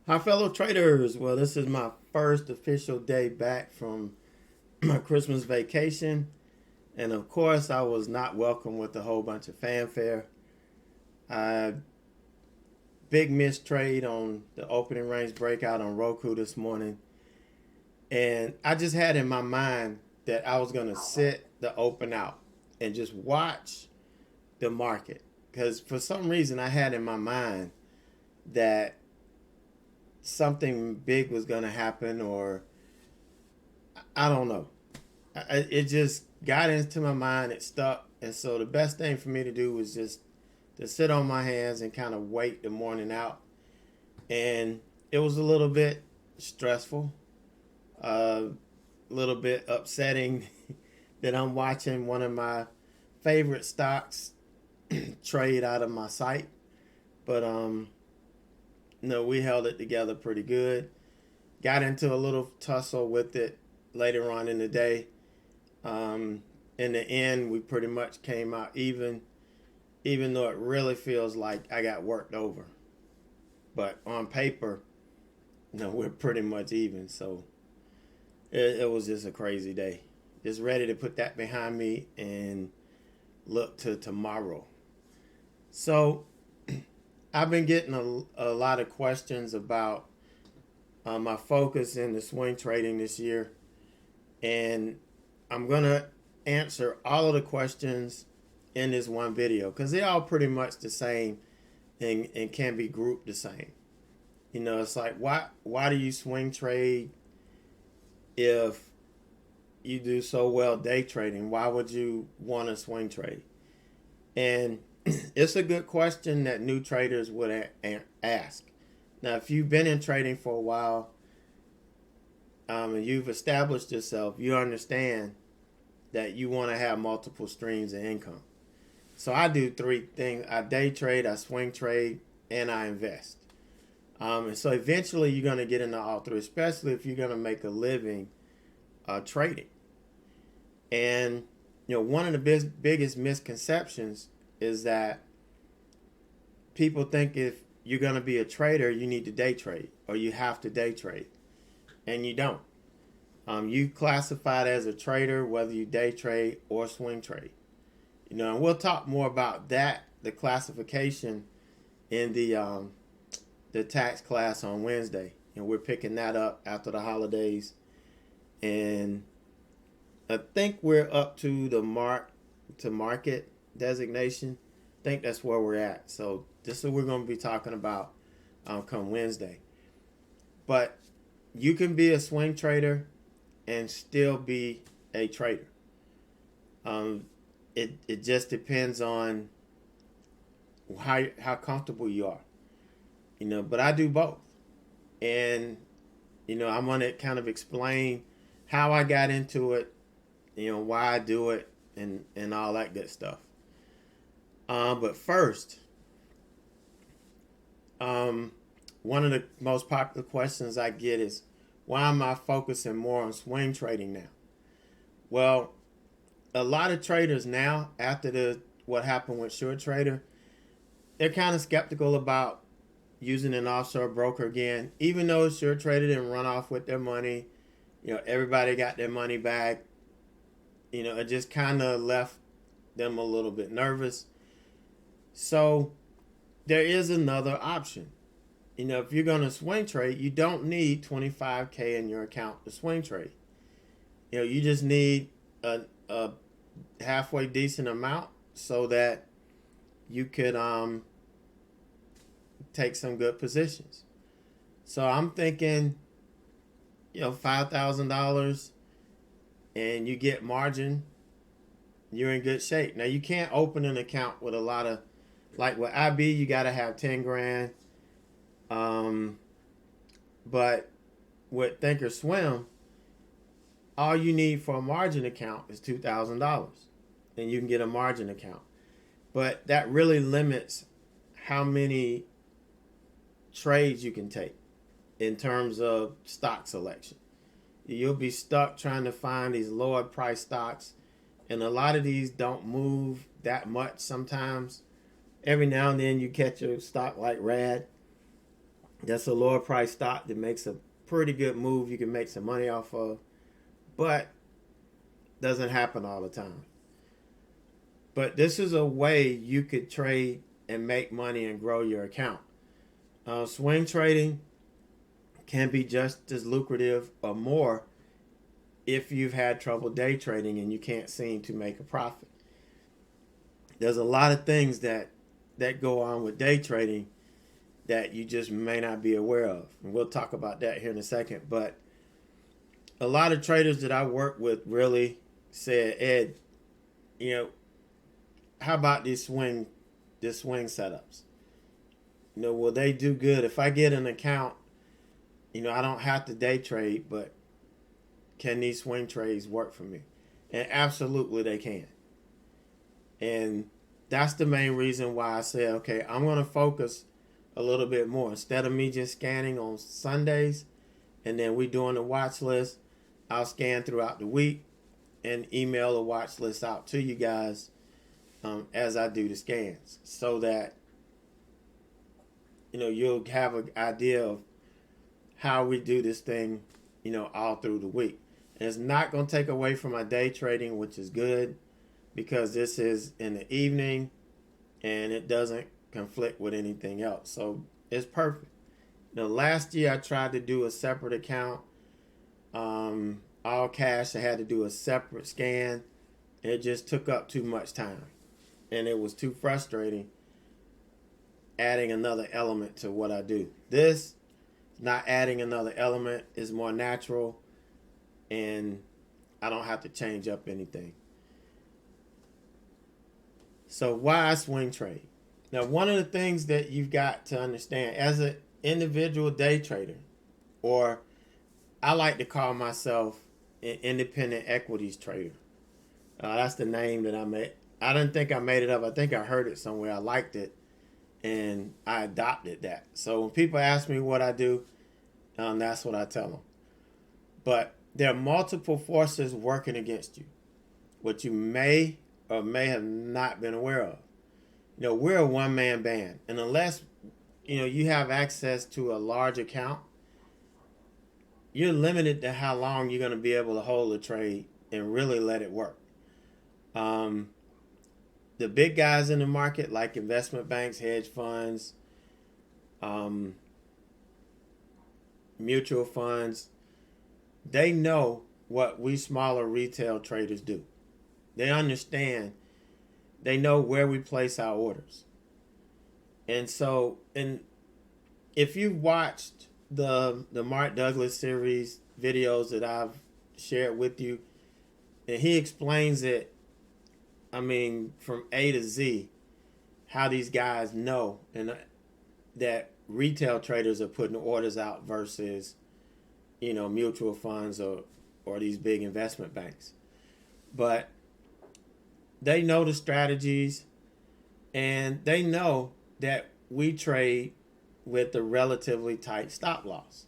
Hi, fellow traders. Well, this is my first official day back from my Christmas vacation. And of course, I was not welcome with a whole bunch of fanfare. I big miss trade on the opening range breakout on Roku this morning. And I just had in my mind that I was going to sit the open out and just watch the market. Because for some reason, I had in my mind that something big was going to happen, or I don't know. It just got into my mind. It stuck. And so the best thing for me to do was just to sit on my hands and kind of wait the morning out. And it was a little bit stressful, a little bit upsetting that I'm watching one of my favorite stocks trade out of my sight. But no, we held it together pretty good. Got into a little tussle with it later on in the day. In the end, we pretty much came out even though it really feels like I got worked over. But on paper, no, we're pretty much even. So it was just a crazy day. Just ready to put that behind me and look to tomorrow. So I've been getting a lot of questions about my focus in the swing trading this year. And I'm going to answer all of the questions in this one video because they're all pretty much the same and can be grouped the same. You know, it's like, why do you swing trade if you do so well day trading? Why would you want to swing trade? And it's a good question that new traders would ask. Now, if you've been in trading for a while and you've established yourself, you understand that you want to have multiple streams of income. So I do three things. I day trade, I swing trade, and I invest. And so eventually you're going to get into all three, especially if you're going to make a living trading. And, one of the biggest misconceptions is that people think if you're going to be a trader, you need to day trade or you have to day trade. And you don't. You classified as a trader whether you day trade or swing trade. And we'll talk more about that, the classification in the tax class on Wednesday. And we're picking that up after the holidays. And I think we're up to the market designation. I think that's where we're at. So this is what we're going to be talking about come Wednesday. But you can be a swing trader and still be a trader. It just depends on how comfortable you are. But I do both. And, I'm going to kind of explain how I got into it, why I do it, and all that good stuff. But first, one of the most popular questions I get is, why am I focusing more on swing trading now? Well, a lot of traders now, after what happened with SureTrader, they're kind of skeptical about using an offshore broker again. Even though SureTrader didn't run off with their money, everybody got their money back. It just kind of left them a little bit nervous. So there is another option. If you're going to swing trade, you don't need $25K in your account to swing trade. You just need a halfway decent amount so that you could take some good positions. So I'm thinking, $5,000 and you get margin, you're in good shape. Now you can't open an account with a lot of, like with IB, you got to have 10 grand. But with Thinkorswim, all you need for a margin account is $2,000, and you can get a margin account. But that really limits how many trades you can take in terms of stock selection. You'll be stuck trying to find these lower price stocks, and a lot of these don't move that much sometimes. Every now and then you catch a stock like RAD That's a lower price stock that makes a pretty good move. You can make some money off of, but doesn't happen all the time. But this is a way you could trade and make money and grow your account. Swing trading can be just as lucrative or more if you've had trouble day trading and you can't seem to make a profit. There's a lot of things that go on with day trading that you just may not be aware of. And we'll talk about that here in a second. But a lot of traders that I work with really said, Ed, how about these swing setups? Will they do good? If I get an account, I don't have to day trade, but can these swing trades work for me? And absolutely they can. And that's the main reason why I said, okay, I'm going to focus a little bit more. Instead of me just scanning on Sundays and then we doing the watch list, I'll scan throughout the week and email a watch list out to you guys as I do the scans, so that you'll have an idea of how we do this thing all through the week. And it's not going to take away from my day trading, which is good, because this is in the evening and it doesn't conflict with anything else. So it's perfect. Last year I tried to do a separate account, all cash. I had to do a separate scan. It just took up too much time. And it was too frustrating adding another element to what I do. This, not adding another element, is more natural, and I don't have to change up anything. So why I swing trade? Now, one of the things that you've got to understand as an individual day trader, or I like to call myself an independent equities trader. That's the name that I made. I didn't think I made it up. I think I heard it somewhere. I liked it, and I adopted that. So when people ask me what I do, that's what I tell them. But there are multiple forces working against you, what you may or may have not been aware of. We're a one-man band, and unless you have access to a large account, you're limited to how long you're going to be able to hold a trade and really let it work. The big guys in the market, like investment banks, hedge funds, mutual funds, they know what we smaller retail traders do. They understand. They know where we place our orders. And so, if you've watched the Mark Douglas series videos that I've shared with you, and he explains it, from A to Z, how these guys know and that retail traders are putting orders out versus, mutual funds or these big investment banks. But they know the strategies, and they know that we trade with a relatively tight stop loss.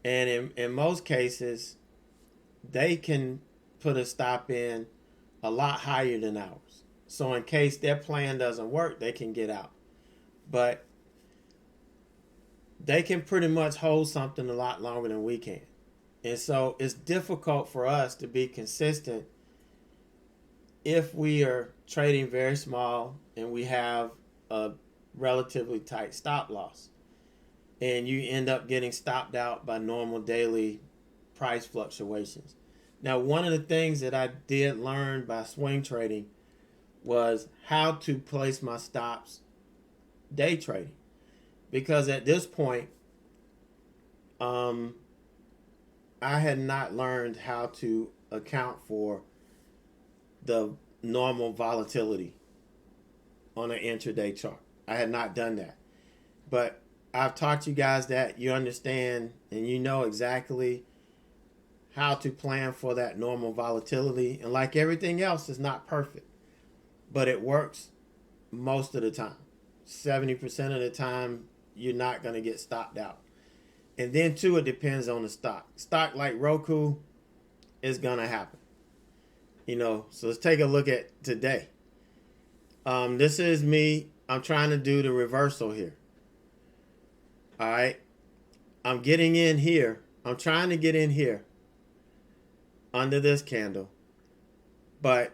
And in most cases, they can put a stop in a lot higher than ours. So in case their plan doesn't work, they can get out. But they can pretty much hold something a lot longer than we can. And so it's difficult for us to be consistent if we are trading very small and we have a relatively tight stop loss. And you end up getting stopped out by normal daily price fluctuations. Now, one of the things that I did learn by swing trading was how to place my stops day trading. Because at this point, I had not learned how to account for the normal volatility on an intraday chart. I had not done that. But I've taught you guys that. You understand and you know exactly how to plan for that normal volatility. And like everything else, it's not perfect, but it works most of the time. 70% of the time, you're not going to get stopped out. And then too, it depends on the stock. Stock like Roku is going to happen. So let's take a look at today. This is me. I'm trying to do the reversal here. All right. I'm getting in here. I'm trying to get in here under this candle. But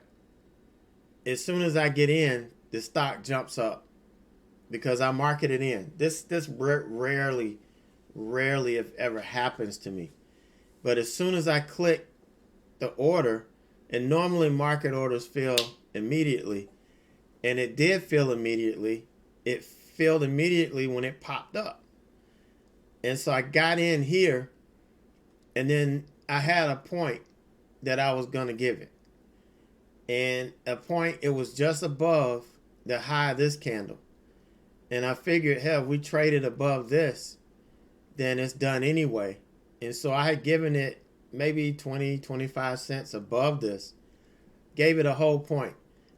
as soon as I get in, the stock jumps up because I market it in. This rarely if ever happens to me. But as soon as I click the order, and normally market orders fill immediately, and it did fill immediately. It filled immediately when it popped up. And so I got in here, and then I had a point that I was going to give it. And a point, it was just above the high of this candle. And I figured, hell, if we traded above this, then it's done anyway. And so I had given it maybe 20, 25 cents above this. Gave it a whole point.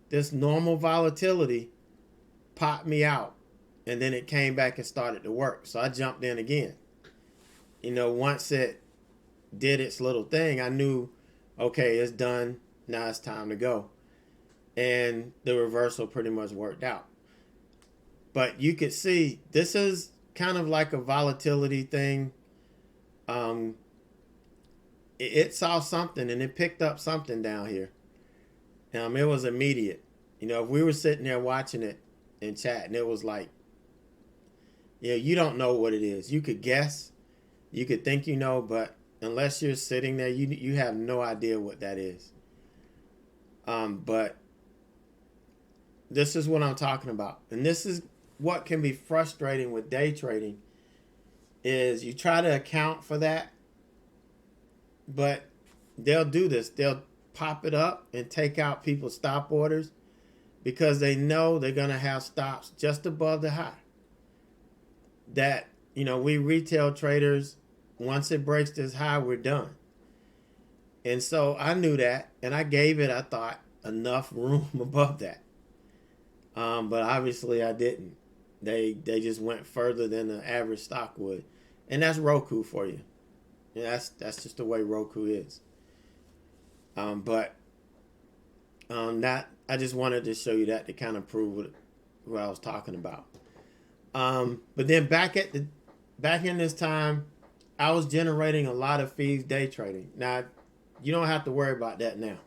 This normal volatility popped me out. And then it came back and started to work. So I jumped in again. Once it did its little thing, I knew, okay, it's done. Now it's time to go. And the reversal pretty much worked out. But you could see this is kind of like a volatility thing. It saw something and it picked up something down here. It was immediate. If we were sitting there watching it and chatting, it was like, you don't know what it is. You could guess, you could think but unless you're sitting there, you have no idea what that is. But this is what I'm talking about. And this is what can be frustrating with day trading is you try to account for that, but they'll do this. They'll pop it up and take out people's stop orders because they know they're going to have stops just above the high. That, we retail traders, once it breaks this high, we're done. And so I knew that, and I gave it, I thought, enough room above that. But obviously I didn't. They just went further than the average stock would. And that's Roku for you. That's just the way Roku is. But that I just wanted to show you that to kind of prove what I was talking about. But then back in this time, I was generating a lot of fees day trading. Now, you don't have to worry about that now.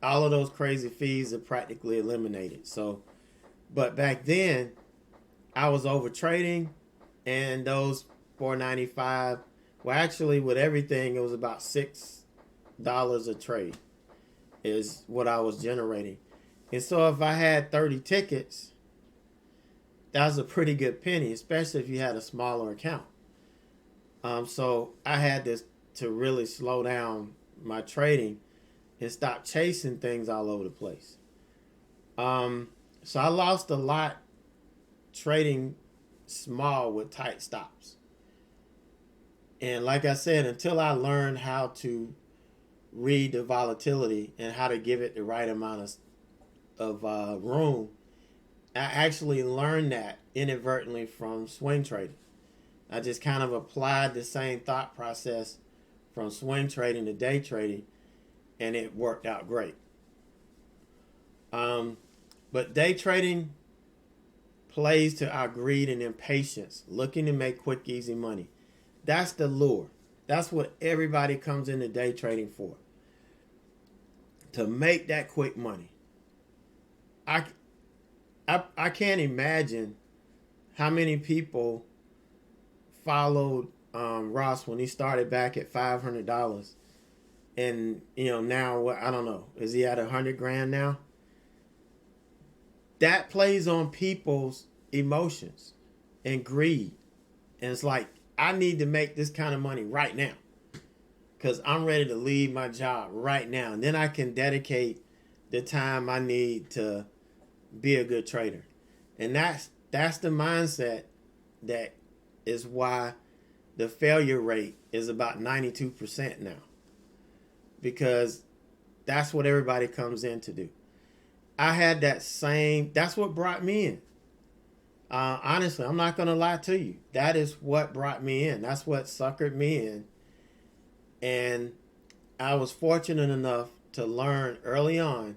All of those crazy fees are practically eliminated. So, but back then, I was over trading, and those $4.95. Well, actually, with everything, it was about $6 a trade is what I was generating. And so if I had 30 tickets, that was a pretty good penny, especially if you had a smaller account. So I had to really slow down my trading and stop chasing things all over the place. So I lost a lot trading small with tight stops. And like I said, until I learned how to read the volatility and how to give it the right amount of room, I actually learned that inadvertently from swing trading. I just kind of applied the same thought process from swing trading to day trading, and it worked out great. But day trading plays to our greed and impatience, looking to make quick, easy money. That's the lure. That's what everybody comes into day trading for. To make that quick money. I can't imagine how many people followed Ross when he started back at $500, and now I don't know, is he at $100,000 now? That plays on people's emotions and greed, and it's like, I need to make this kind of money right now because I'm ready to leave my job right now, and then I can dedicate the time I need to be a good trader. And that's the mindset that is why the failure rate is about 92% now, because that's what everybody comes in to do. I had that's what brought me in. Honestly, I'm not going to lie to you. That is what brought me in. That's what suckered me in. And I was fortunate enough to learn early on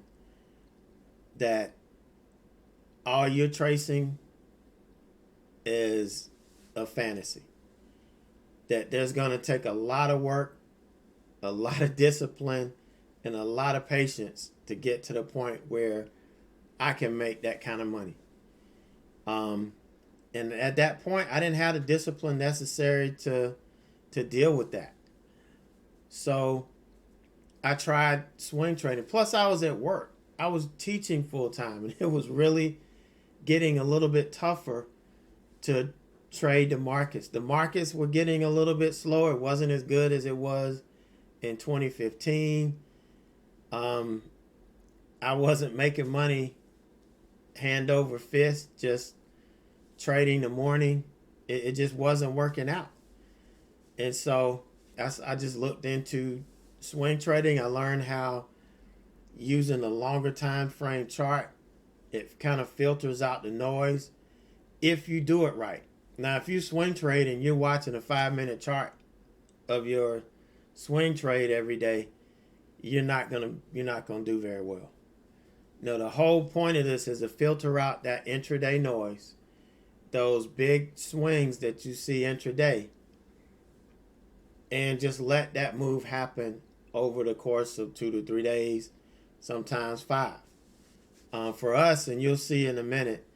that all you're tracing is of fantasy. That there's going to take a lot of work, a lot of discipline, and a lot of patience to get to the point where I can make that kind of money. And at that point, I didn't have the discipline necessary to deal with that. So I tried swing trading. Plus, I was at work. I was teaching full time, and it was really getting a little bit tougher to trade the markets. The markets were getting a little bit slower. It wasn't as good as it was in 2015. I wasn't making money hand over fist, just trading the morning. It just wasn't working out. And so I just looked into swing trading. I learned how using a longer time frame chart, it kind of filters out the noise if you do it right. Now, if you swing trade and you're watching a 5-minute chart of your swing trade every day, you're not gonna do very well. No, the whole point of this is to filter out that intraday noise, those big swings that you see intraday, and just let that move happen over the course of 2 to 3 days, sometimes 5. For us, and you'll see in a minute,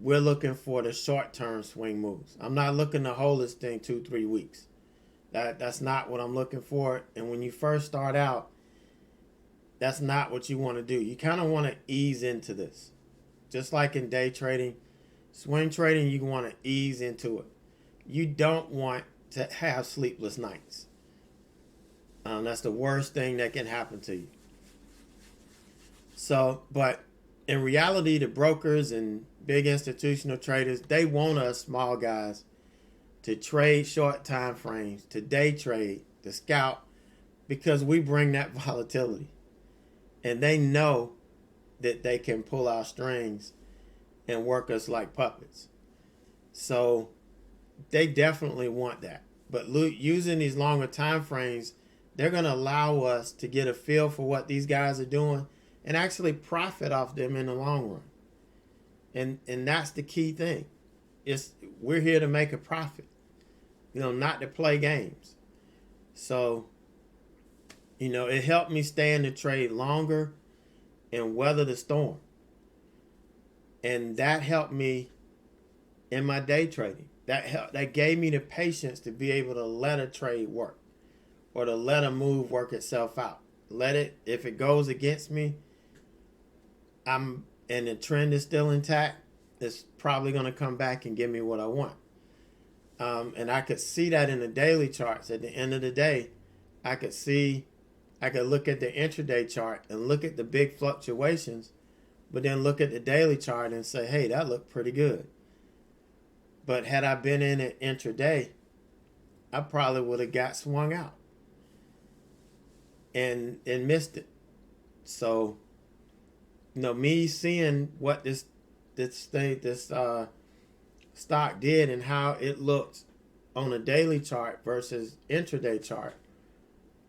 we're looking for the short-term swing moves. I'm not looking to hold this thing 2-3 weeks. That's not what I'm looking for. And when you first start out, that's not what you want to do. You kind of want to ease into this. Just like in day trading, swing trading, you want to ease into it. You don't want to have sleepless nights. That's the worst thing that can happen to you. So, but in reality, the brokers and big institutional traders, they want us small guys to trade short time frames, to day trade, to scout, because we bring that volatility. And they know that they can pull our strings and work us like puppets. So they definitely want that. But using these longer time frames, they're going to allow us to get a feel for what these guys are doing and actually profit off them in the long run. And that's the key thing. We're here to make a profit, not to play games. So, it helped me stay in the trade longer and weather the storm. And that helped me in my day trading. That gave me the patience to be able to let a trade work, or to let a move work itself out. If it goes against me, and the trend is still intact, it's probably going to come back and give me what I want. And I could see that in the daily charts. At the end of the day, I could look at the intraday chart and look at the big fluctuations, but then look at the daily chart and say, hey, that looked pretty good. But had I been in it intraday, I probably would have got swung out and missed it. So, me seeing what this stock did and how it looked on a daily chart versus intraday chart.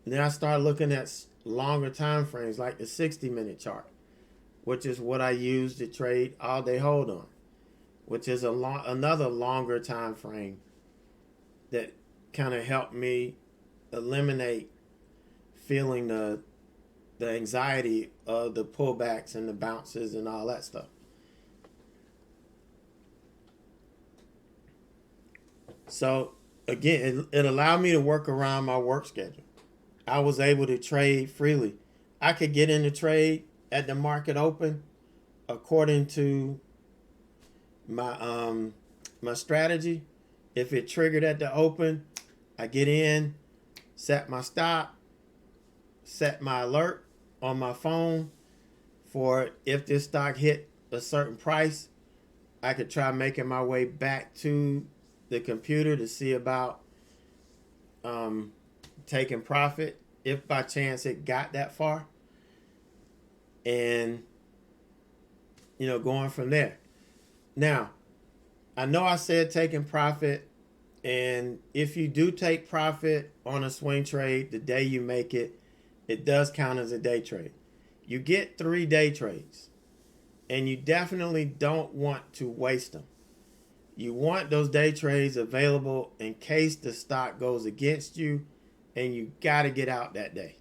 And then I started looking at longer time frames, like the 60-minute chart, which is what I use to trade all day hold on, which is another longer time frame that kind of helped me eliminate feeling the anxiety of the pullbacks and the bounces and all that stuff. So again, it allowed me to work around my work schedule. I was able to trade freely. I could get in the trade at the market open according to my strategy. If it triggered at the open, I get in, set my stop, set my alert on my phone for if this stock hit a certain price, I could try making my way back to the computer to see about taking profit if by chance it got that far, and going from there. Now, I know I said taking profit, and if you do take profit on a swing trade the day you make it, it does count as a day trade. You get 3 day trades, and you definitely don't want to waste them. You want those day trades available in case the stock goes against you and you got to get out that day.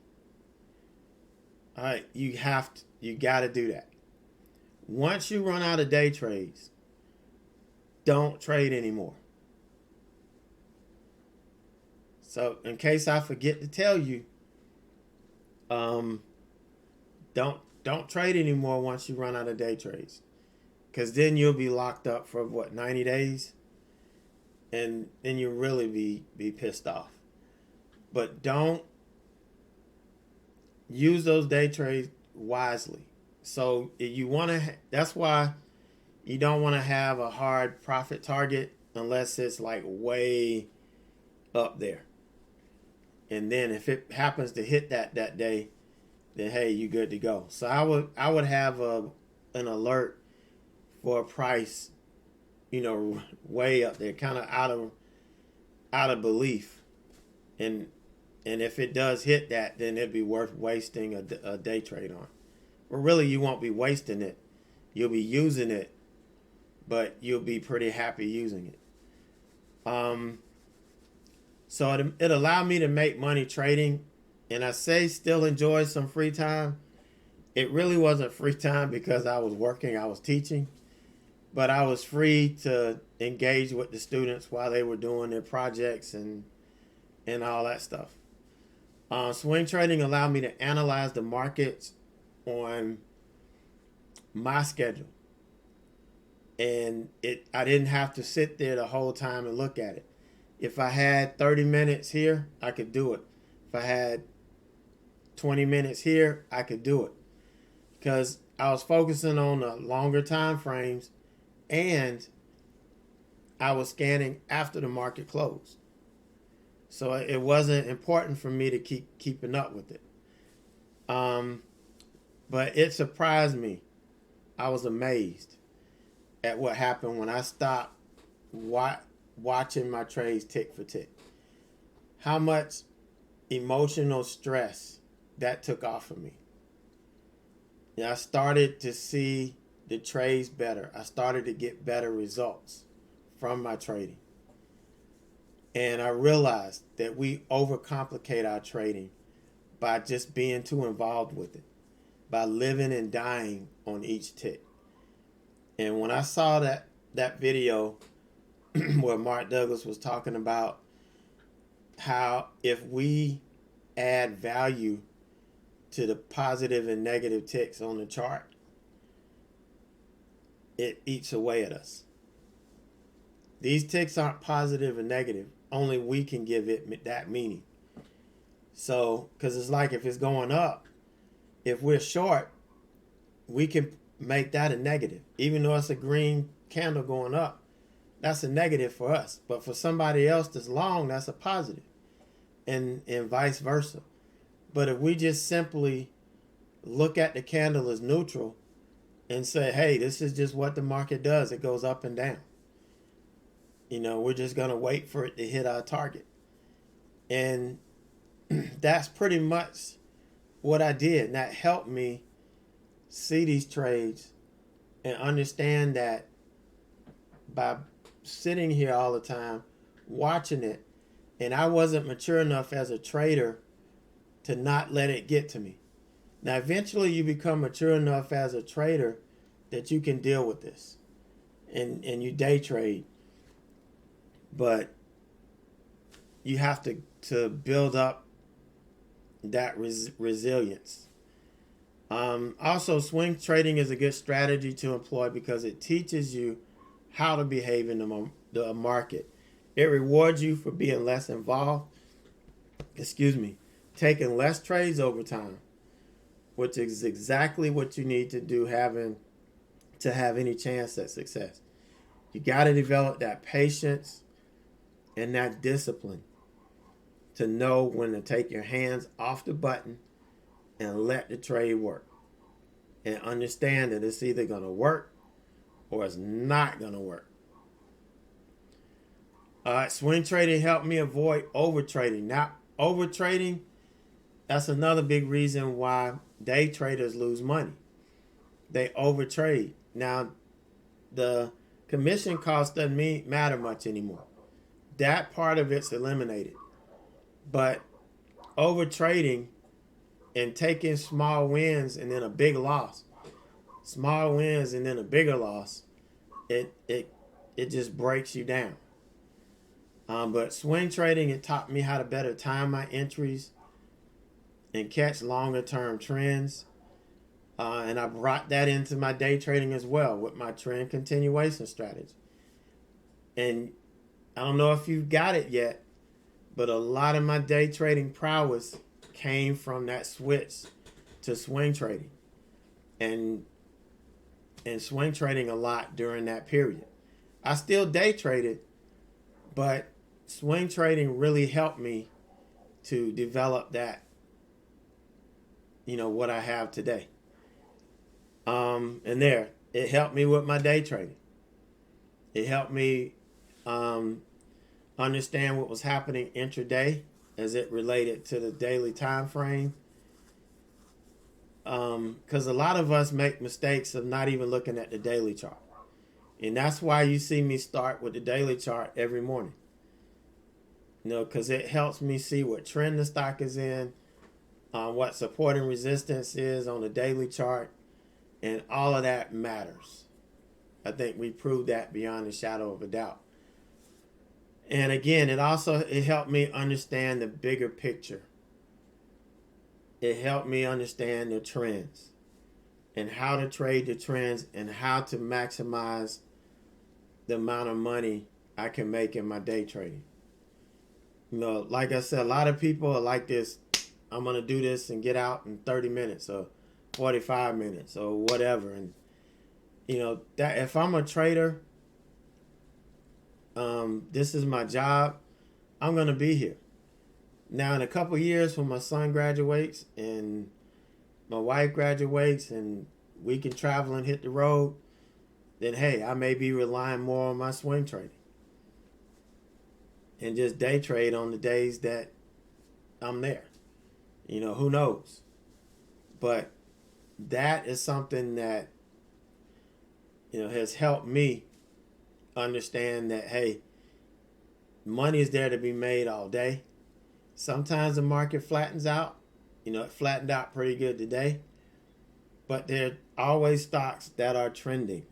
All right, you got to do that. Once you run out of day trades, don't trade anymore. So in case I forget to tell you, don't trade anymore once you run out of day trades, because then you'll be locked up for 90 days, and then you'll really be pissed off. But don't use those day trades wisely. So you want to. That's why you don't want to have a hard profit target unless it's like way up there. And then if it happens to hit that day, then hey, you good to go. So I would have an alert for a price, way up there, kind of out of belief, and if it does hit that, then it'd be worth wasting a day trade on. Well, really, you won't be wasting it. You'll be using it, but you'll be pretty happy using it. So it allowed me to make money trading, and I say still enjoy some free time. It really wasn't free time because I was working, I was teaching, but I was free to engage with the students while they were doing their projects and all that stuff. Swing trading allowed me to analyze the markets on my schedule, and I didn't have to sit there the whole time and look at it. If I had 30 minutes here, I could do it. If I had 20 minutes here, I could do it, because I was focusing on the longer time frames, and I was scanning after the market closed. So it wasn't important for me to keep keeping up with it. But it surprised me. I was amazed at what happened when I stopped watching my trades tick for tick. How much emotional stress that took off of me. I started to see the trades better. I started to get better results from my trading. And I realized that we overcomplicate our trading by just being too involved with it, by living and dying on each tick. And when I saw that video where Mark Douglas was talking about how if we add value to the positive and negative ticks on the chart, it eats away at us. These ticks aren't positive or negative. Only we can give it that meaning. So, because it's like if it's going up, if we're short, we can make that a negative. Even though it's a green candle going up, that's a negative for us. But for somebody else that's long, that's a positive. And vice versa. But if we just simply look at the candle as neutral and say, hey, this is just what the market does. It goes up and down. We're just going to wait for it to hit our target. And that's pretty much what I did. And that helped me see these trades and understand that by sitting here all the time, watching it, and I wasn't mature enough as a trader to not let it get to me. Now, eventually you become mature enough as a trader that you can deal with this and you day trade. But you have to build up that resilience. Also, swing trading is a good strategy to employ because it teaches you how to behave in the market. It rewards you for being less involved, taking less trades over time, which is exactly what you need to do to have any chance at success. You got to develop that patience and that discipline to know when to take your hands off the button and let the trade work. And understand that it's either going to work or it's not going to work. Swing trading helped me avoid overtrading. Now, overtrading, that's another big reason why day traders lose money. They overtrade. Now, because commission cost doesn't matter much anymore. That part of it's eliminated. But over trading and taking small wins and then a big loss, small wins and then a bigger loss, it just breaks you down. But swing trading, it taught me how to better time my entries and catch longer term trends. And I brought that into my day trading as well with my trend continuation strategy. And I don't know if you've got it yet, but a lot of my day trading prowess came from that switch to swing trading. And swing trading a lot during that period. I still day traded, but swing trading really helped me to develop that, what I have today. And it helped me with my day trading. It helped me understand what was happening intraday as it related to the daily time frame. Because a lot of us make mistakes of not even looking at the daily chart. And that's why you see me start with the daily chart every morning. Because it helps me see what trend the stock is in, what support and resistance is on the daily chart, and all of that matters. I think we proved that beyond a shadow of a doubt. And again, it helped me understand the bigger picture. It helped me understand the trends and how to trade the trends and how to maximize the amount of money I can make in my day trading. Like I said, a lot of people are like this. I'm going to do this and get out in 30 minutes or 45 minutes or whatever. And, that if I'm a trader, this is my job, I'm going to be here. Now, in a couple of years, when my son graduates and my wife graduates and we can travel and hit the road, then, hey, I may be relying more on my swing trading and just day trade on the days that I'm there. Who knows? But that is something that, has helped me understand that, hey, money is there to be made all day. Sometimes the market flattens out. It flattened out pretty good today. But there are always stocks that are trending,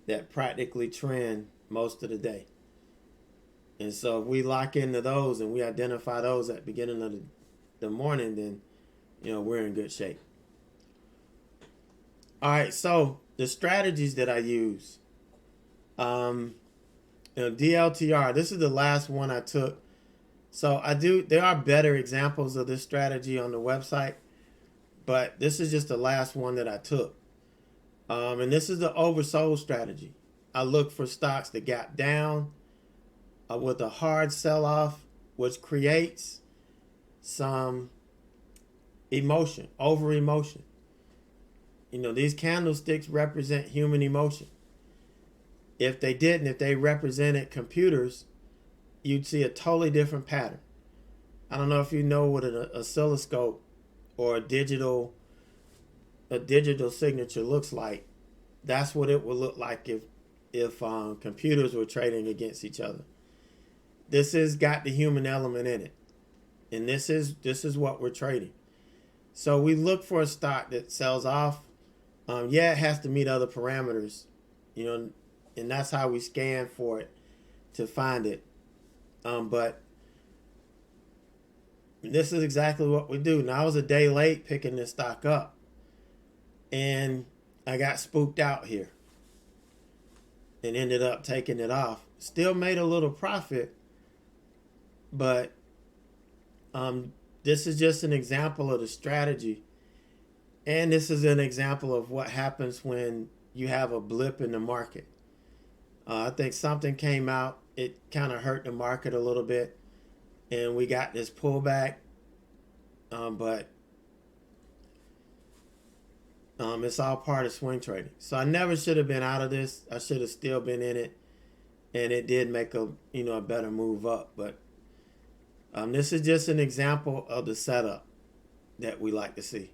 that practically trend most of the day. And so if we lock into those and we identify those at the beginning of the morning, then, we're in good shape. All right, so the strategies that I use. DLTR, this is the last one I took. So there are better examples of this strategy on the website, but this is just the last one that I took. And this is the oversold strategy. I look for stocks that gap down with a hard sell-off, which creates some emotion, over-emotion. These candlesticks represent human emotion. If they represented computers, you'd see a totally different pattern. I don't know if you know what an oscilloscope or a digital signature looks like. That's what it would look like if computers were trading against each other. This has got the human element in it, and this is what we're trading. So we look for a stock that sells off. It has to meet other parameters, and that's how we scan for it to find it. But this is exactly what we do. Now, I was a day late picking this stock up, and I got spooked out here and ended up taking it off. Still made a little profit, but this is just an example of the strategy. And this is an example of what happens when you have a blip in the market. I think something came out. It kind of hurt the market a little bit. And we got this pullback. But it's all part of swing trading. So I never should have been out of this. I should have still been in it. And it did make a better move up. But this is just an example of the setup that we like to see.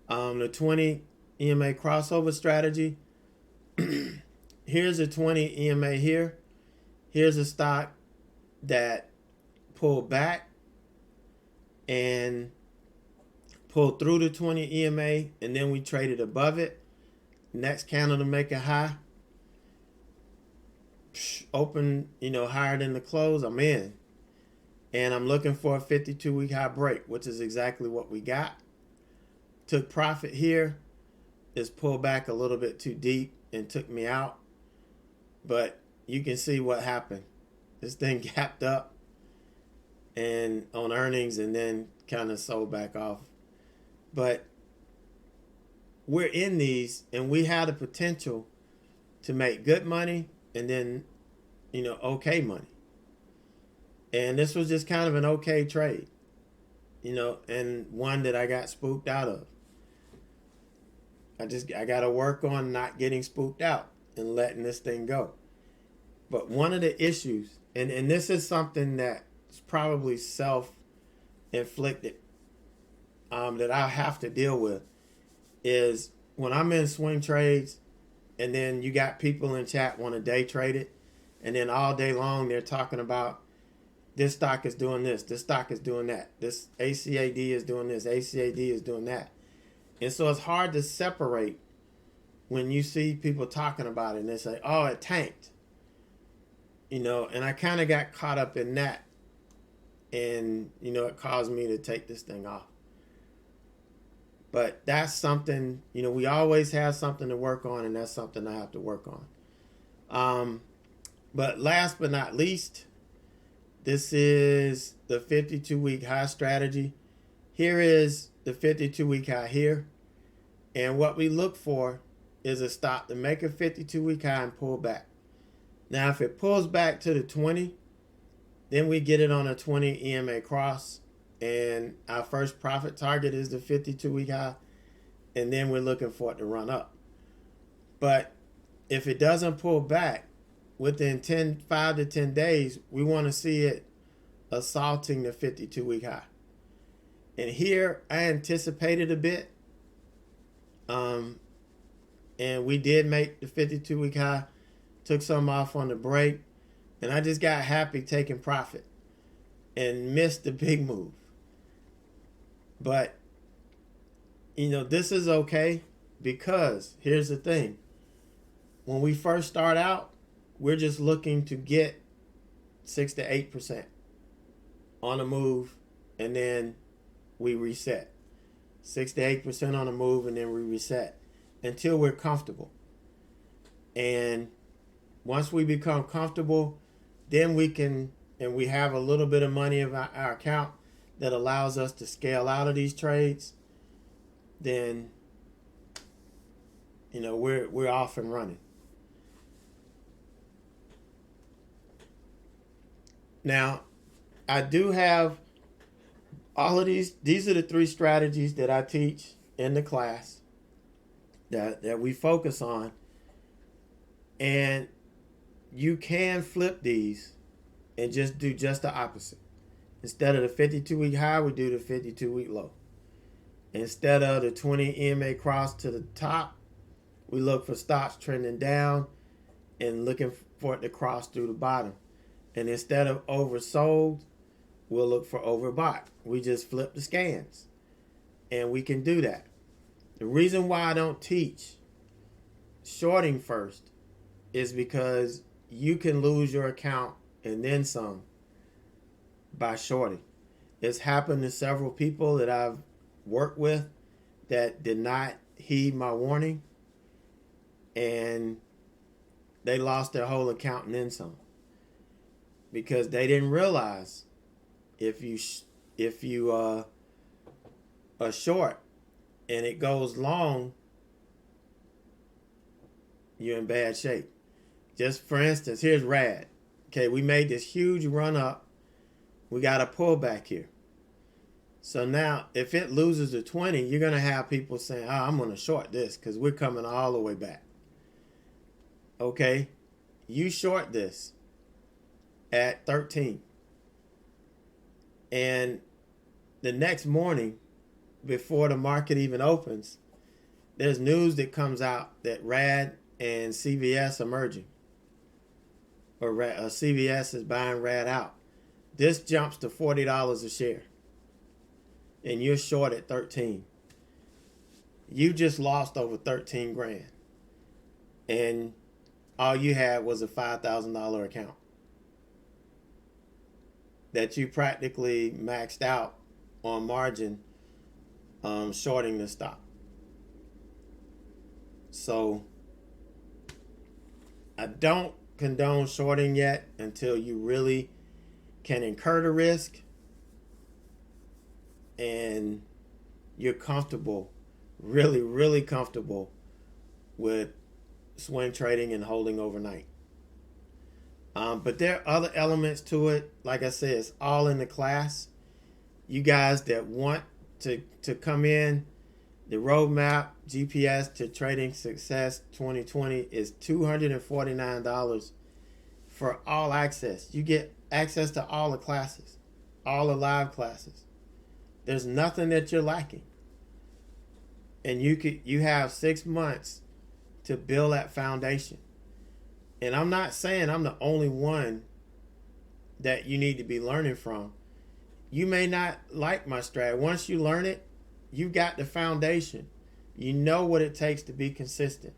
The 20 EMA crossover strategy. here's a 20 EMA here. Here's a stock that pulled back and pulled through the 20 EMA, and then we traded above it. Next candle to make a high. Open, higher than the close, I'm in. And I'm looking for a 52-week high break, which is exactly what we got. Took profit here. It's pulled back a little bit too deep and took me out. But you can see what happened. This thing gapped up and on earnings and then kind of sold back off. But we're in these and we have the potential to make good money and then, okay money. And this was just kind of an okay trade, and one that I got spooked out of. I got to work on not getting spooked out and letting this thing go. But one of the issues, and this is something that's probably self-inflicted, that I have to deal with, is when I'm in swing trades and then you got people in chat want to day trade it, and then all day long they're talking about this stock is doing this stock is doing that, this ACAD is doing this, ACAD is doing that. And so it's hard to separate when you see people talking about it and they say, oh, it tanked. And I kind of got caught up in that. And, it caused me to take this thing off. But that's something, we always have something to work on, and that's something I have to work on. But last but not least, this is the 52-week high strategy. Here is the 52-week high here. And what we look for is a stop to make a 52-week high and pull back. Now, if it pulls back to the 20, then we get it on a 20 EMA cross. And our first profit target is the 52-week high. And then we're looking for it to run up. But if it doesn't pull back within 5 to 10 days, we want to see it assaulting the 52-week high. And here I anticipated a bit. And we did make the 52-week high. Took some off on the break. And I just got happy taking profit and missed the big move. But, this is okay because here's the thing. When we first start out, we're just looking to get 6 to 8% on a move, and then we reset. 6 to 8% on a move, and then we reset until we're comfortable. And once we become comfortable, then we can, and we have a little bit of money in our account that allows us to scale out of these trades, then, we're off and running. Now, I do have all of these. These are the 3 strategies that I teach in the class that we focus on. And you can flip these and just do just the opposite. Instead of the 52-week high, we do the 52-week low. Instead of the 20 EMA cross to the top, we look for stops trending down and looking for it to cross through the bottom. And instead of oversold, we'll look for overbought. We just flip the scans. And we can do that. The reason why I don't teach shorting first is because you can lose your account and then some by shorting. It's happened to several people that I've worked with that did not heed my warning, and they lost their whole account and then some because they didn't realize if you are short and it goes long, you're in bad shape. Just for instance, here's RAD. Okay, we made this huge run up. We got a pullback here. So now, if it loses to 20, you're going to have people saying, oh, I'm going to short this because we're coming all the way back. Okay, you short this at 13. And the next morning, before the market even opens, there's news that comes out that RAD and CVS are merging, or CVS is buying Rad out. This jumps to $40 a share, and you're short at 13. You just lost over 13 grand, and all you had was a $5,000 account that you practically maxed out on margin, shorting the stock. So I don't condone shorting yet until you really can incur the risk and you're comfortable, really comfortable with swing trading and holding overnight. But there are other elements to it. Like I said, it's all in the class. You guys that want to come in, the roadmap GPS to Trading Success 2020 is $249 for all access. You get access to all the classes, all the live classes. There's nothing that you're lacking. And you have 6 months to build that foundation. And I'm not saying I'm the only one that you need to be learning from. You may not like my strat. Once you learn it, you got the foundation. You know what it takes to be consistent.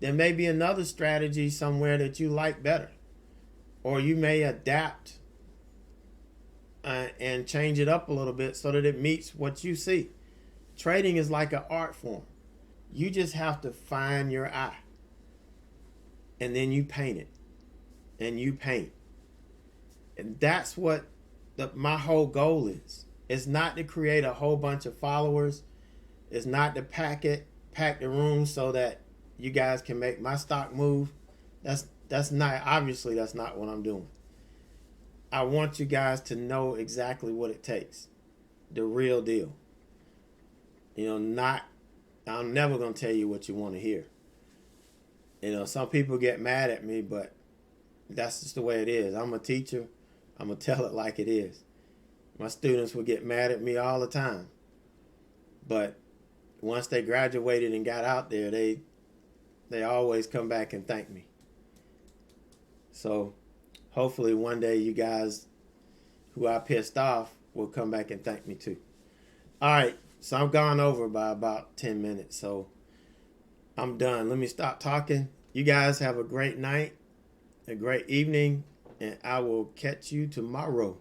There may be another strategy somewhere that you like better. Or you may adapt and change it up a little bit so that it meets what you see. Trading is like an art form. You just have to find your eye. And then you paint it. And you paint. And that's what my whole goal is. It's not to create a whole bunch of followers. It's not to pack the room so that you guys can make my stock move. That's not what I'm doing. I want you guys to know exactly what it takes. The real deal. I'm never going to tell you what you want to hear. Some people get mad at me, but that's just the way it is. I'm a teacher. I'm going to tell it like it is. My students would get mad at me all the time. But once they graduated and got out there, they always come back and thank me. So hopefully one day you guys who I pissed off will come back and thank me too. All right, so I'm gone over by about 10 minutes, so I'm done. Let me stop talking. You guys have a great night, a great evening, and I will catch you tomorrow.